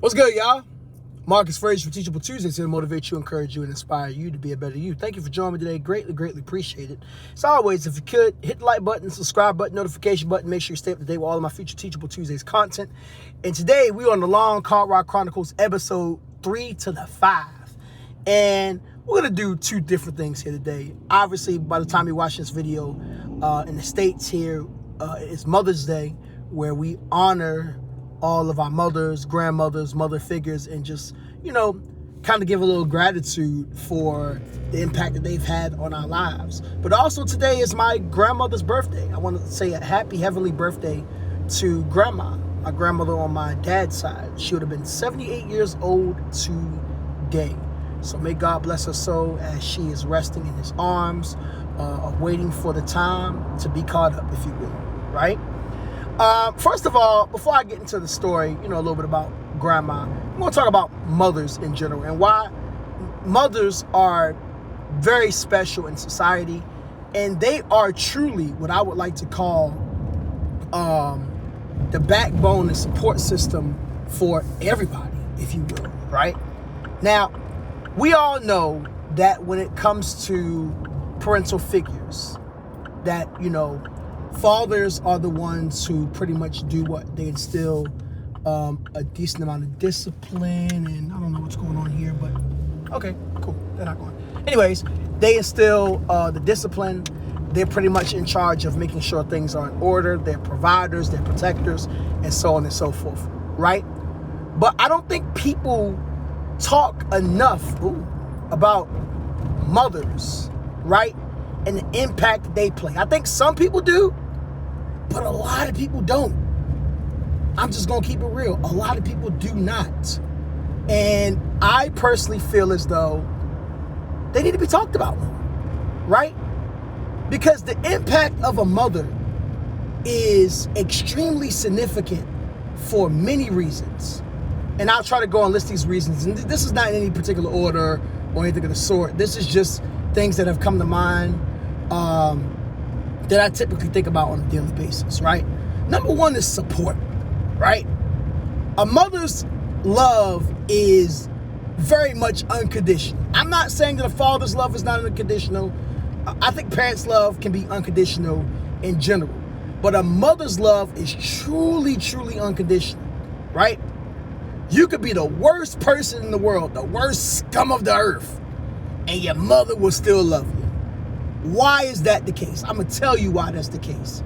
What's good, y'all? Marcus Frazier for Teachable Tuesdays here to motivate you, encourage you, and inspire you to be a better you. Thank you for joining me today. Greatly appreciate it. As always, if you could, hit the like button, subscribe button, notification button. Make sure you stay up to date with all of my future Teachable Tuesdays content. And today, we're on the long Chronicles, episode 3 to the 5. And we're going to do two different things here today. Obviously, by the time you watch this video, in the States here, it's Mother's Day, where we honor all of our mothers, grandmothers, mother figures, and just, kind of give a little gratitude for the impact that they've had on our lives. But also today is my grandmother's birthday. I want to say a happy heavenly birthday to Grandma, my grandmother on my dad's side. She would have been 78 years old today. So may God bless her soul as she is resting in his arms, waiting for the time to be caught up, if you will, right? First of all, before I get into the story, a little bit about Grandma, I'm going to talk about mothers in general and why mothers are very special in society, and they are truly what I would like to call the backbone and support system for everybody, if you will, right? Now, we all know that when it comes to parental figures, that, fathers are the ones who pretty much do what? They instill a decent amount of discipline, and I don't know what's going on here, but okay, cool. They're not going. Anyways, they instill the discipline. They're pretty much in charge of making sure things are in order. They're providers, they're protectors, and so on and so forth, right? But I don't think people talk enough about mothers, right? And the impact that they play. I think some people do, but a lot of people don't. I'm just going to keep it real. A lot of people do not. And I personally feel as though they need to be talked about more, right? Because the impact of a mother is extremely significant for many reasons. And I'll try to go and list these reasons. And this is not in any particular order or anything of the sort. This is just things that have come to mind that I typically think about on a daily basis, right? Number one is support, right? A mother's love is very much unconditional. I'm not saying that a father's love is not unconditional. I think parents' love can be unconditional in general. But a mother's love is truly unconditional, right? You could be the worst person in the world, the worst scum of the earth, and your mother will still love you. Why is that the case? I'm going to tell you why that's the case.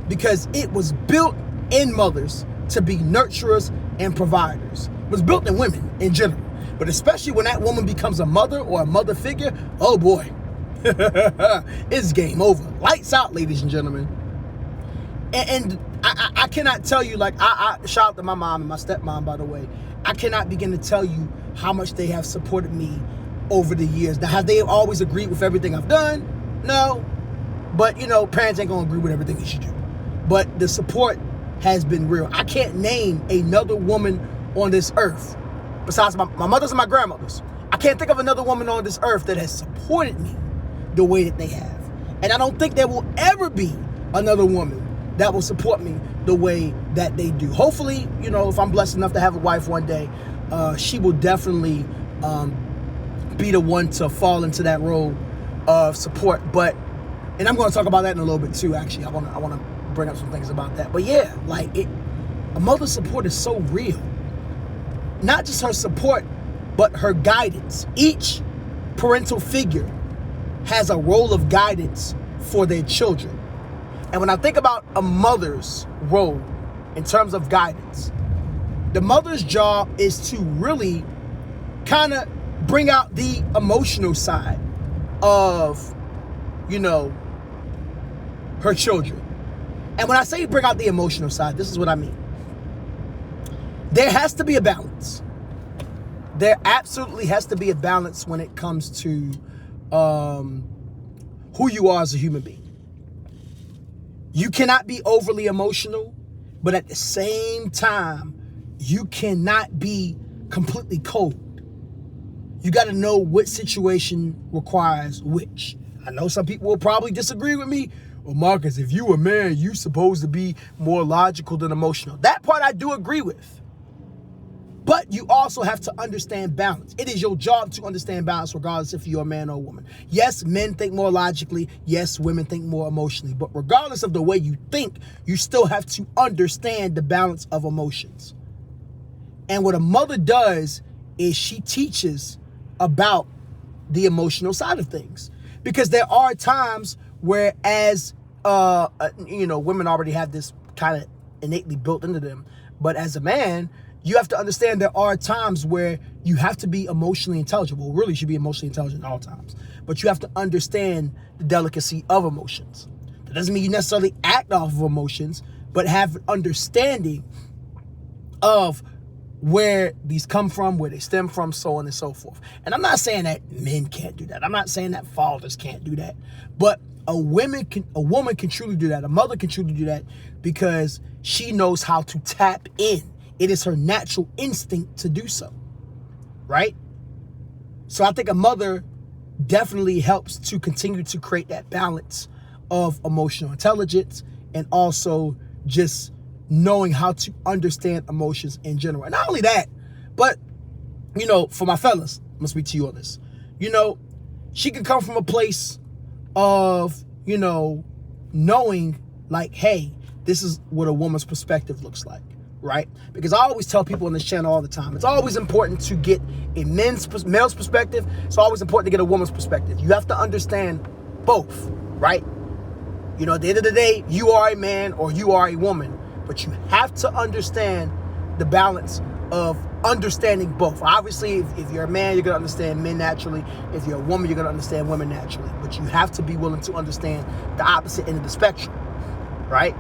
Because it was built in mothers to be nurturers and providers. It was built in women in general. But especially when that woman becomes a mother or a mother figure, oh boy, it's game over. Lights out, ladies and gentlemen. And I cannot tell you, I shout out to my mom and my stepmom, by the way. I cannot begin to tell you how much they have supported me over the years. Now, have they always agreed with everything I've done? No. But, parents ain't going to agree with everything that you do. But the support has been real. I can't name another woman on this earth, besides my mothers and my grandmothers. I can't think of another woman on this earth that has supported me the way that they have. And I don't think there will ever be another woman that will support me the way that they do. Hopefully, if I'm blessed enough to have a wife one day, she will definitely be the one to fall into that role of support. And I'm going to talk about that in a little bit too, actually. I want to bring up some things about that. But yeah, a mother's support is so real. Not just her support, but her guidance. Each parental figure has a role of guidance for their children. And when I think about a mother's role in terms of guidance, the mother's job is to really kind of bring out the emotional side of, her children. And when I say bring out the emotional side, this is what I mean. There has to be a balance. There absolutely has to be a balance when it comes to who you are as a human being. You cannot be overly emotional, but at the same time, you cannot be completely cold. You got to know what situation requires which. I know some people will probably disagree with me. Well, Marcus, if you a man, you supposed to be more logical than emotional. That part I do agree with. But you also have to understand balance. It is your job to understand balance regardless if you're a man or a woman. Yes, men think more logically. Yes, women think more emotionally. But regardless of the way you think, you still have to understand the balance of emotions. And what a mother does is she teaches about the emotional side of things. Because there are times where women already have this kind of innately built into them. But as a man, you have to understand there are times where you have to be emotionally intelligent. Well, really, you should be emotionally intelligent at all times. But you have to understand the delicacy of emotions. That doesn't mean you necessarily act off of emotions, but have understanding of where these come from, where they stem from, so on and so forth. And I'm not saying that men can't do that. I'm not saying that fathers can't do that. But a woman can truly do that. A mother can truly do that because she knows how to tap in. It is her natural instinct to do so, right? So I think a mother definitely helps to continue to create that balance of emotional intelligence and also just knowing how to understand emotions in general. And not only that, but, for my fellas, I'm going to speak to you on this. She can come from a place of, knowing like, hey, this is what a woman's perspective looks like. Right? Because I always tell people on this channel all the time, it's always important to get a male's perspective. It's always important to get a woman's perspective. You have to understand both, right? At the end of the day, you are a man or you are a woman, but you have to understand the balance of understanding both. Obviously, if you're a man, you're going to understand men naturally. If you're a woman, you're going to understand women naturally. But you have to be willing to understand the opposite end of the spectrum, right?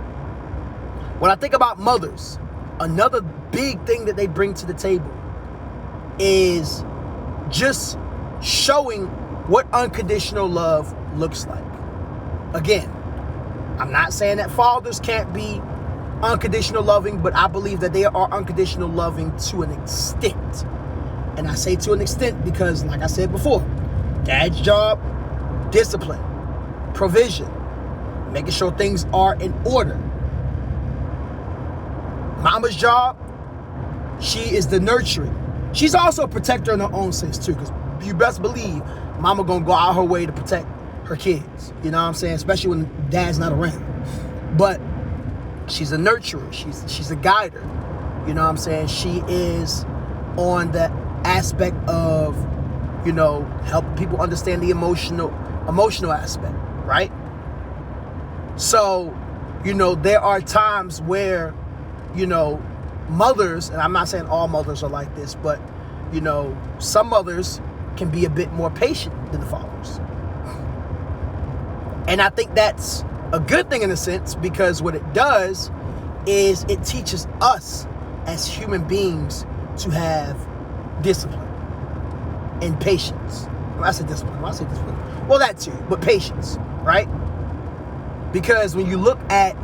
When I think about mothers, another big thing that they bring to the table is just showing what unconditional love looks like. Again, I'm not saying that fathers can't be unconditional loving, but I believe that they are unconditional loving to an extent. And I say to an extent because, like I said before, dad's job, discipline, provision, making sure things are in order. Mama's job, she is the nurturing. She's also a protector in her own sense too, because you best believe mama gonna go out her way to protect her kids. You know what I'm saying? Especially when dad's not around. But she's a nurturer. She's a guider. You know what I'm saying? She is on the aspect of, helping people understand the emotional aspect, right? So, there are times where mothers, and I'm not saying all mothers are like this, but, some mothers can be a bit more patient than the fathers. And I think that's a good thing in a sense, because what it does is it teaches us as human beings to have discipline and patience. When I say discipline, well, that too, but patience, right? Because when you look at,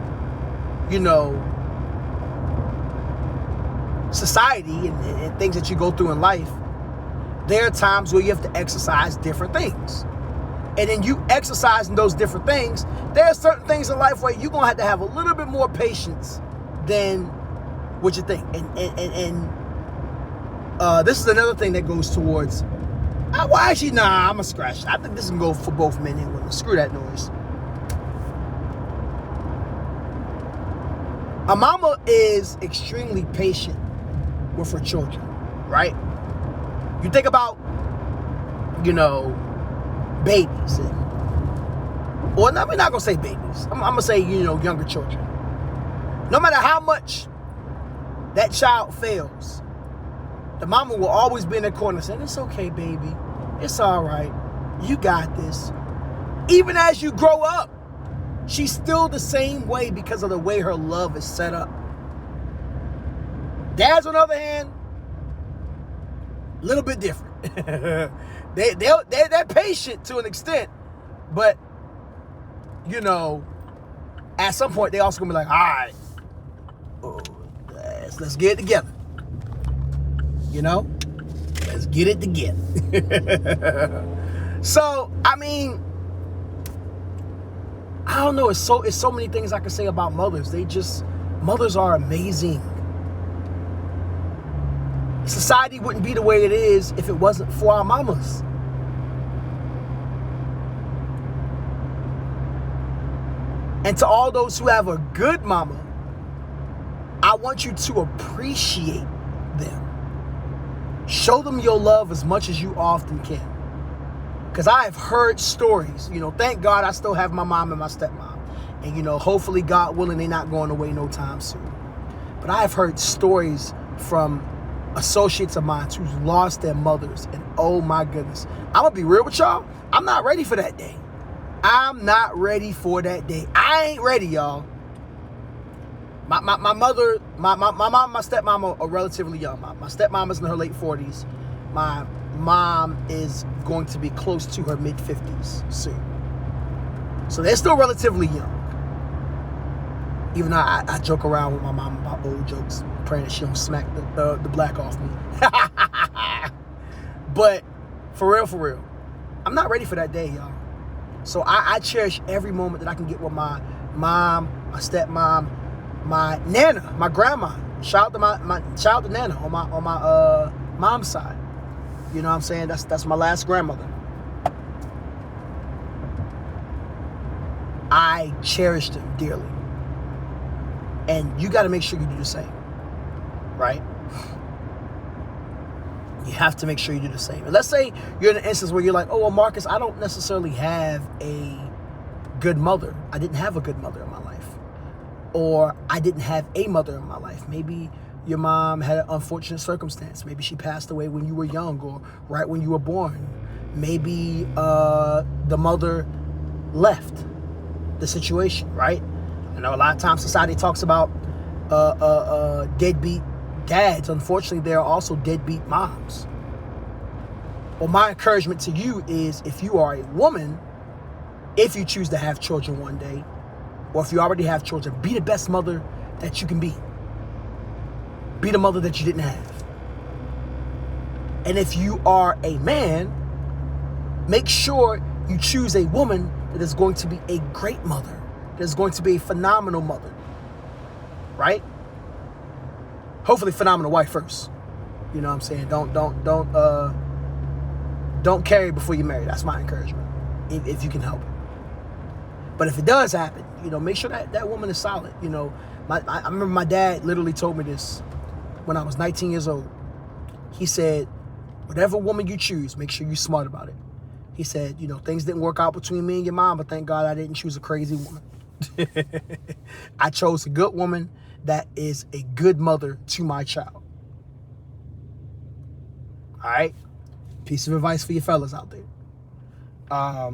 society and things that you go through in life, there are times where you have to exercise different things. And then you exercising those different things, there are certain things in life where you're going to have a little bit more patience than what you think. And this is another thing that goes towards, I'm going to scratch it. I think this can go for both men and women. Screw that noise. A mama is extremely patient with her children, right? You think about, babies. We're not going to say babies. I'm going to say, younger children. No matter how much that child fails, the mama will always be in the corner saying, it's okay, baby. It's all right. You got this. Even as you grow up, she's still the same way because of the way her love is set up. Dads, on the other hand, a little bit different. They're patient to an extent, but, at some point, they also going to be like, all right, let's get it together. Let's get it together. So, I don't know. It's so many things I can say about mothers. Mothers are amazing. Society wouldn't be the way it is if it wasn't for our mamas. And to all those who have a good mama, I want you to appreciate them. Show them your love as much as you often can. Because I have heard stories, thank God I still have my mom and my stepmom. And, hopefully, God willing, they're not going away no time soon. But I have heard stories from associates of mine who's lost their mothers. And oh my goodness, I'm going to be real with y'all. I'm not ready for that day. I'm not ready for that day. I ain't ready, y'all. My mother, my mom, my stepmom are relatively young. My stepmom is in her late 40s. My mom is going to be close to her mid-50s soon. So they're still relatively young. Even though I joke around with my mom about old jokes, praying that she don't smack the black off me. But for real, I'm not ready for that day, y'all. So I cherish every moment that I can get with my mom, my stepmom, my nana, my grandma. Shout out to Nana on my mom's side. You know what I'm saying? That's my last grandmother. I cherish them dearly. And you got to make sure you do the same. Right? You have to make sure you do the same. And let's say you're in an instance where you're like, oh, well, Marcus, I don't necessarily have a good mother. I didn't have a good mother in my life. Or I didn't have a mother in my life. Maybe your mom had an unfortunate circumstance. Maybe she passed away when you were young or right when you were born. Maybe the mother left the situation, right? I know a lot of times society talks about deadbeat dads. Unfortunately, there are also deadbeat moms. Well, my encouragement to you is if you are a woman, if you choose to have children one day, or if you already have children, be the best mother that you can be. Be the mother that you didn't have. And if you are a man, make sure you choose a woman that is going to be a great mother, that is going to be a phenomenal mother, right? Hopefully phenomenal wife first. You know what I'm saying? Don't carry before you marry. That's my encouragement, if you can help it. But if it does happen, make sure that woman is solid. I remember my dad literally told me this when I was 19 years old. He said, whatever woman you choose, make sure you're smart about it. He said, things didn't work out between me and your mom, but thank God I didn't choose a crazy woman. I chose a good woman that is a good mother to my child. All right? Piece of advice for you fellas out there. I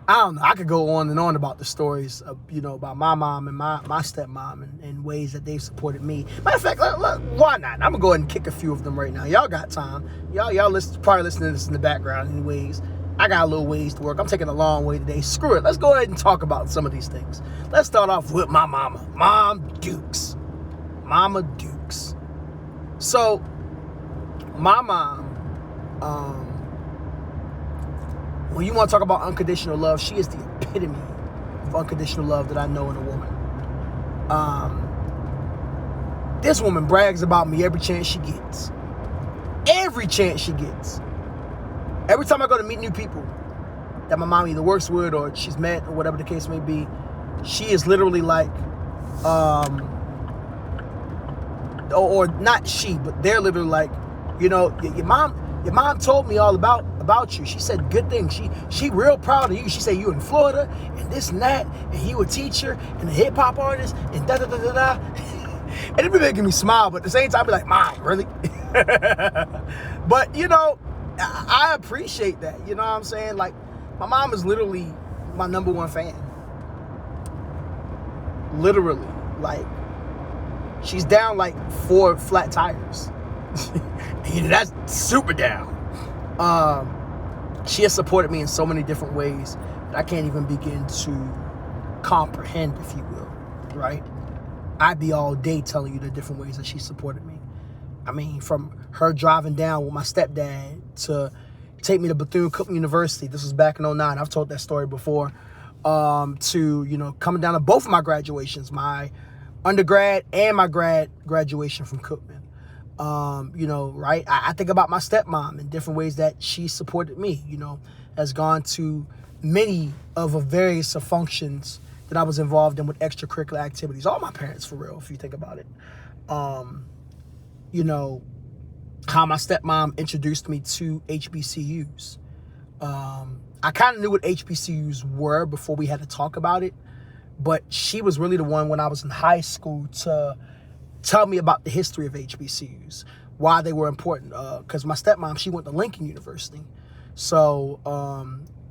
don't know. I could go on and on about the stories of, about my mom and my stepmom and ways that they've supported me. Matter of fact, look, why not? I'm going to go ahead and kick a few of them right now. Y'all got time. Y'all probably listening to this in the background anyways. I got a little ways to work. I'm taking a long way today. Screw it. Let's go ahead and talk about some of these things. Let's start off with my mama. Mama Dukes. So, my mom, when you want to talk about unconditional love, she is the epitome of unconditional love that I know in a woman. This woman brags about me every chance she gets. Every chance she gets. Every time I go to meet new people that my mom either works with or she's met or whatever the case may be, she is literally like, or not she, but they're literally like, your mom told me all about you. She said good things. She real proud of you. She said you in Florida and this and that, and you a teacher and a hip hop artist and da da da da da. And it be making me smile, but at the same time, I be like, Mom, really? But I appreciate that. You know what I'm saying? Like, my mom is literally my number one fan. Literally, like, she's down like 4 flat tires. That's super down. She has supported me in so many different ways that I can't even begin to comprehend, if you will, right? I'd be all day telling you the different ways that she supported me. I mean, from her driving down with my stepdad to take me to Bethune-Cookman University. This was back in 2009. I've told that story before. To, coming down to both of my graduations, my undergrad and my graduation from Cookman. Right? I think about my stepmom in different ways that she supported me, has gone to many of the various functions that I was involved in with extracurricular activities. All my parents, for real, if you think about it. How my stepmom introduced me to HBCUs. I kind of knew what HBCUs were before we had to talk about it, but she was really the one when I was in high school to tell me about the history of HBCUs, why they were important. Because my stepmom, she went to Lincoln University. So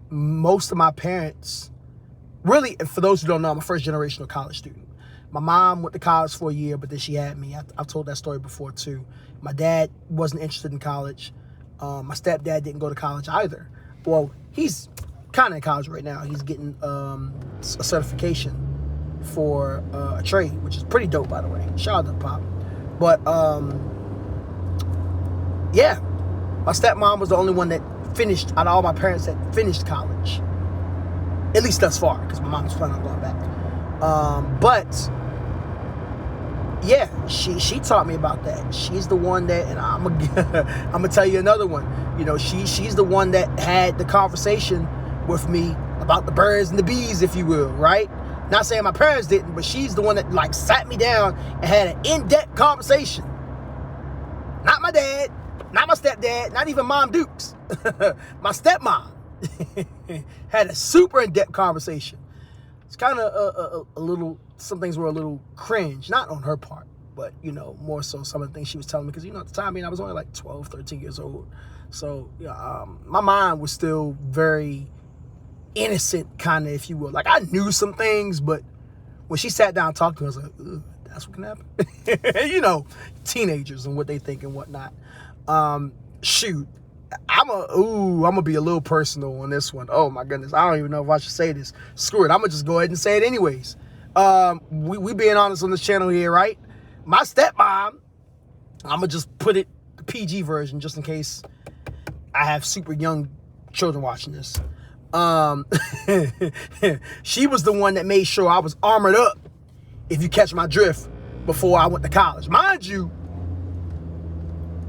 most of my parents, really, for those who don't know, I'm a first generational college student. My mom went to college for a year, but then she had me. I've told that story before too. My dad wasn't interested in college. My stepdad didn't go to college either. Well, he's kind of in college right now. He's getting a certification for a trade, which is pretty dope, by the way. Shout out to Pop. But yeah, my stepmom was the only one that finished out of all my parents that finished college, at least thus far, because my mom was planning on going back. But yeah, she taught me about that. She's the one that, and I'm gonna tell you another one. She's the one that had the conversation with me about the birds and the bees, if you will, right? Not saying my parents didn't, but she's the one that sat me down and had an in-depth conversation. Not my dad, not my stepdad, not even Mom Dukes. My stepmom had a super in-depth conversation. It's kind of a little, some things were a little cringe, not on her part, but, more so some of the things she was telling me. Because, at the time, I was only 12, 13 years old. So, my mind was still very innocent, kind of, if you will. I knew some things, but when she sat down and talked to me, I was like, ugh, that's what can happen. Teenagers and what they think and whatnot. Shoot. I'm gonna be a little personal on this one. Oh my goodness, I don't even know if I should say this. Screw it, I'm gonna just go ahead and say it anyways. We being honest on this channel here, right? My stepmom, I'm gonna just put it the PG version just in case I have super young children watching this. She was the one that made sure I was armored up, if you catch my drift, before I went to college. Mind you,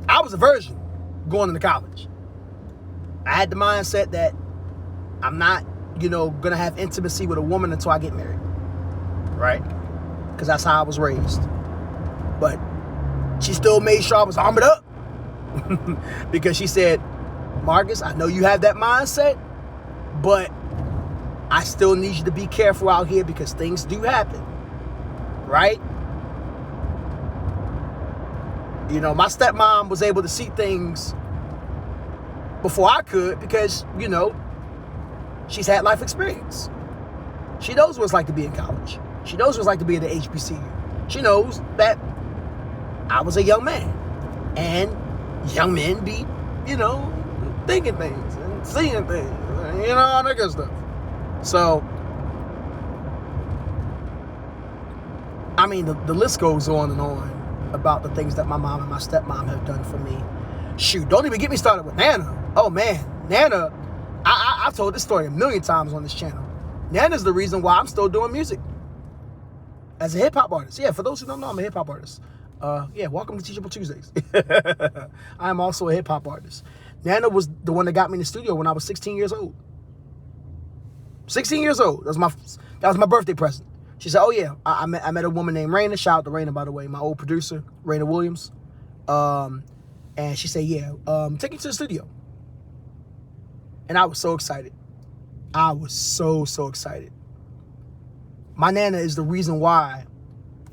I was a virgin going into college. I had the mindset that I'm not, gonna have intimacy with a woman until I get married, right? Because that's how I was raised. But she still made sure I was armored up because she said, Marcus, I know you have that mindset, but I still need you to be careful out here because things do happen, right? My stepmom was able to see things before I could because, she's had life experience. She knows what it's like to be in college. She knows what it's like to be at the HBCU. She knows that I was a young man. And young men be, thinking things and seeing things, all that good stuff. So, the list goes on and on about the things that my mom and my stepmom have done for me. Shoot, don't even get me started with Nana. Oh man, Nana, I've told this story a million times on this channel. Nana's the reason why I'm still doing music as a hip-hop artist. Yeah, for those who don't know, I'm a hip-hop artist. Welcome to Teachable Tuesdays. I am also a hip-hop artist. Nana was the one that got me in the studio when I was 16 years old. 16 years old. That was my birthday present. She said, oh yeah, I met a woman named Raina. Shout out to Raina, by the way, my old producer, Raina Williams. And she said, yeah, take me to the studio. And I was so excited. I was so excited. My Nana is the reason why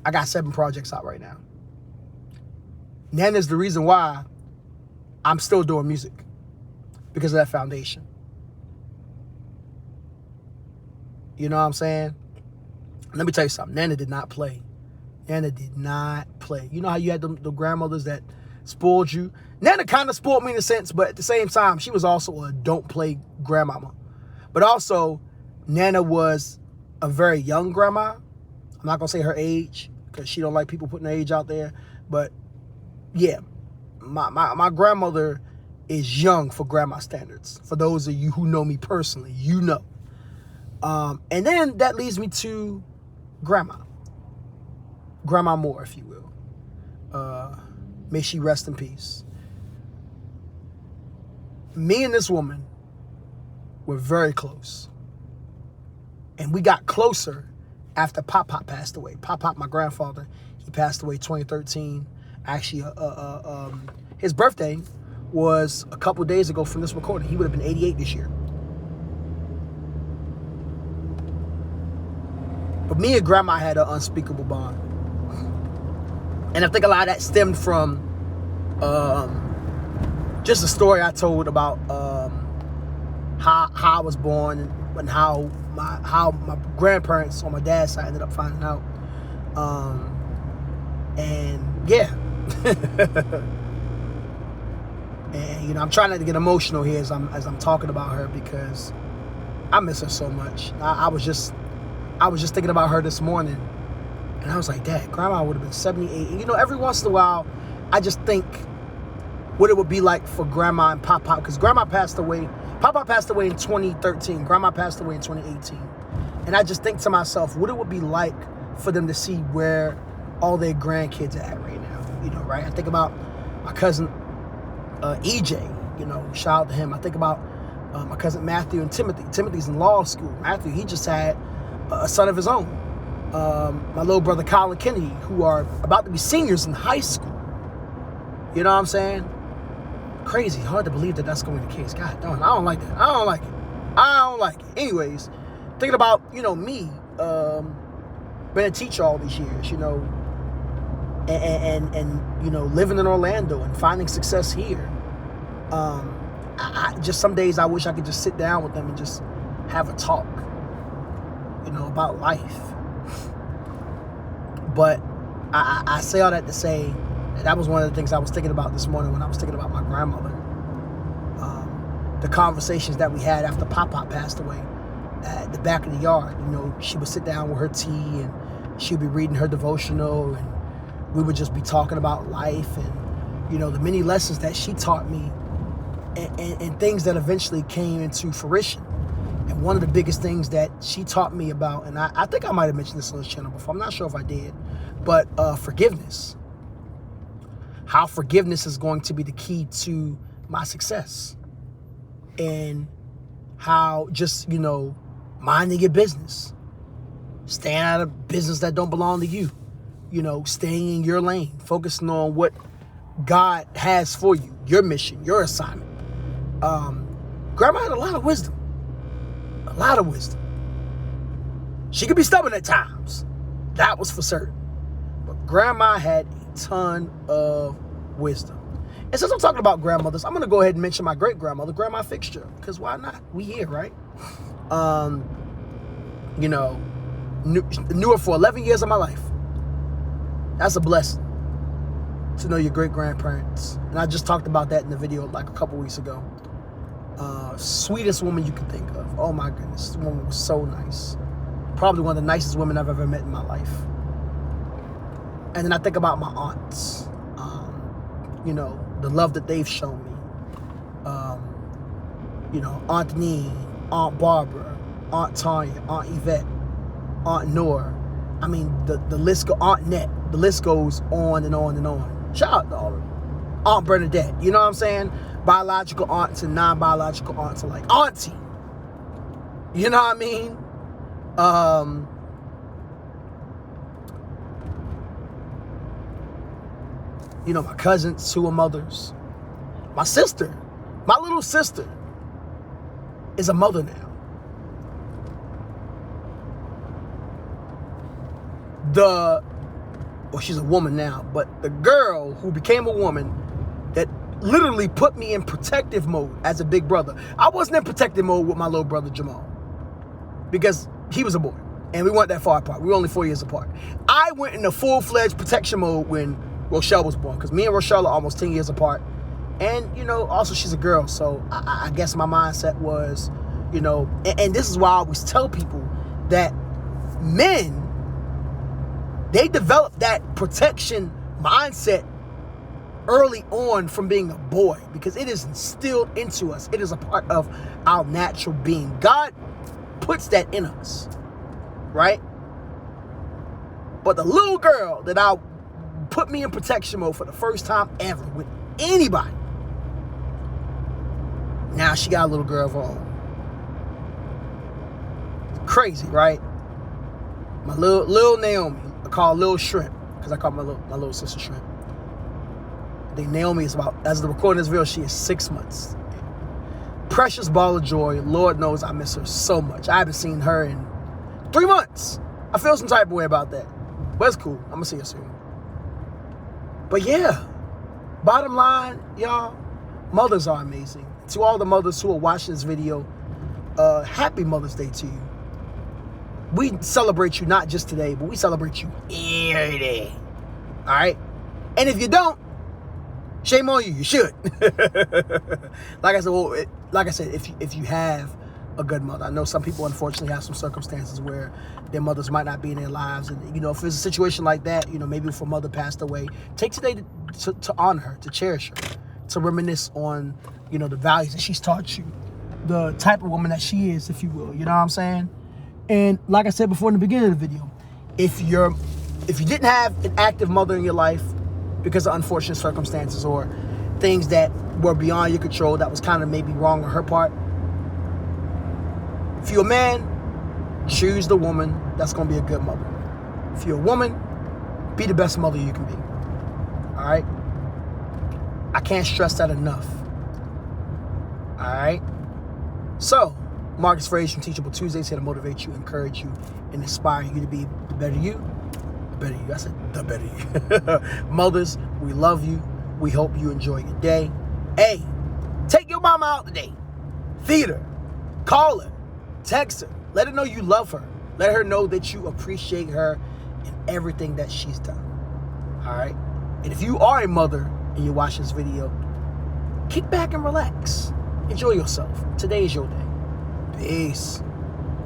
I got 7 projects out right now. Nana is the reason why I'm still doing music, because of that foundation. You know what I'm saying? Let me tell you something. Nana did not play. Nana did not play. You know how you had the grandmothers that spoiled you? Nana kind of spoiled me in a sense, but at the same time, she was also a don't play grandmama. But also, Nana was a very young grandma. I'm not going to say her age, because she don't like people putting her age out there. But yeah, my grandmother is young for grandma standards. For those of you who know me personally, you know. And then that leads me to grandma. Grandma Moore, if you will. May she rest in peace. Me and this woman were very close. And we got closer after Pop passed away. Pop, my grandfather, he passed away 2013. Actually, his birthday was a couple days ago from this recording. He would have been 88 this year. But me and Grandma had an unspeakable bond. And I think a lot of that stemmed from just a story I told about how I was born and how my grandparents on my dad's side ended up finding out. And yeah. And I'm trying not to get emotional here as I'm talking about her, because I miss her so much. I was just thinking about her this morning, and I was like, Dad, Grandma would have been 78. And every once in a while, I just think what it would be like for Grandma and Pop, because Grandma passed away. Papa passed away in 2013. Grandma passed away in 2018. And I just think to myself, what it would be like for them to see where all their grandkids are at right now. Right? I think about my cousin EJ. Shout out to him. I think about my cousin Matthew and Timothy. Timothy's in law school. Matthew, he just had a son of his own. My little brother Colin Kennedy, who are about to be seniors in high school. You know what I'm saying? Crazy. Hard to believe that that's going to be the case. God darn, I don't like that. I don't like it. Anyways, thinking about, me, been a teacher all these years, and living in Orlando and finding success here. I just, some days I wish I could just sit down with them and just have a talk, about life. But I say all that to say that was one of the things I was thinking about this morning when I was thinking about my grandmother. The conversations that we had after Pop passed away at the back of the yard. She would sit down with her tea and she'd be reading her devotional, and we would just be talking about life and, the many lessons that she taught me and things that eventually came into fruition. And one of the biggest things that she taught me about, and I think I might have mentioned this on this channel before, I'm not sure if I did, but forgiveness. How forgiveness is going to be the key to my success. And how just, minding your business. Staying out of business that don't belong to you. Staying in your lane. Focusing on what God has for you. Your mission, your assignment. Grandma had a lot of wisdom. A lot of wisdom. She could be stubborn at times. That was for certain. But Grandma had a ton of wisdom. And since I'm talking about grandmothers, I'm going to go ahead and mention my great-grandmother, Grandma Fixture. Because why not? We here, right? Knew her for 11 years of my life. That's a blessing to know your great-grandparents. And I just talked about that in the video like a couple weeks ago. Sweetest woman you could think of. Oh my goodness, this woman was so nice. Probably one of the nicest women I've ever met in my life. And then I think about my aunts. The love that they've shown me. Aunt Nee, Aunt Barbara, Aunt Tanya, Aunt Yvette, Aunt Nora. I mean, the list goes, Aunt Net. The list goes on and on and on. Shout out to all of them. Aunt Bernadette. You know what I'm saying? Biological aunts and non-biological aunts alike. Auntie. You know what I mean? My cousins who are mothers. My sister, my little sister, is a mother now. She's a woman now, but the girl who became a woman that literally put me in protective mode as a big brother. I wasn't in protective mode with my little brother Jamal because he was a boy and we weren't that far apart. We were only 4 years apart. I went into full-fledged protection mode when Rochelle was born, because me and Rochelle are almost 10 years apart. And, also she's a girl. So I guess my mindset was, and this is why I always tell people that men, they develop that protection mindset early on from being a boy, because it is instilled into us. It is a part of our natural being. God puts that in us, right? But the little girl that I put me in protection mode for the first time ever with anybody, now she got a little girl of her own. Crazy, right? My little Naomi, I call her Little Shrimp, because I call my little sister Shrimp. I think Naomi is about, as of the recording of this video, she is 6 months. Precious ball of joy. Lord knows I miss her so much. I haven't seen her in 3 months. I feel some type of way about that. But it's cool. I'm going to see her soon. But yeah, bottom line, y'all, mothers are amazing. To all the mothers who are watching this video, happy Mother's Day to you. We celebrate you not just today, but we celebrate you every day. All right? And if you don't, shame on you. You should. Like I said, if you have a good mother. I know some people unfortunately have some circumstances where their mothers might not be in their lives, and if it's a situation like that, maybe if a mother passed away, take today to honor her, to cherish her, to reminisce on the values that she's taught you, the type of woman that she is, if you will. You know what I'm saying? And like I said before in the beginning of the video, if you didn't have an active mother in your life because of unfortunate circumstances or things that were beyond your control, that was kind of maybe wrong on her part, if you're a man, choose the woman that's going to be a good mother. If you're a woman, be the best mother you can be. All right? I can't stress that enough. All right? So, Marcus Frazier from Teachable Tuesdays here to motivate you, encourage you, and inspire you to be the better you. The better you. I said the better you. Mothers, we love you. We hope you enjoy your day. Hey, take your mama out today. Feed her. Call her. Text her. Let her know you love her. Let her know that you appreciate her and everything that she's done. All right? And if you are a mother and you watch this video, kick back and relax. Enjoy yourself. Today is your day. Peace.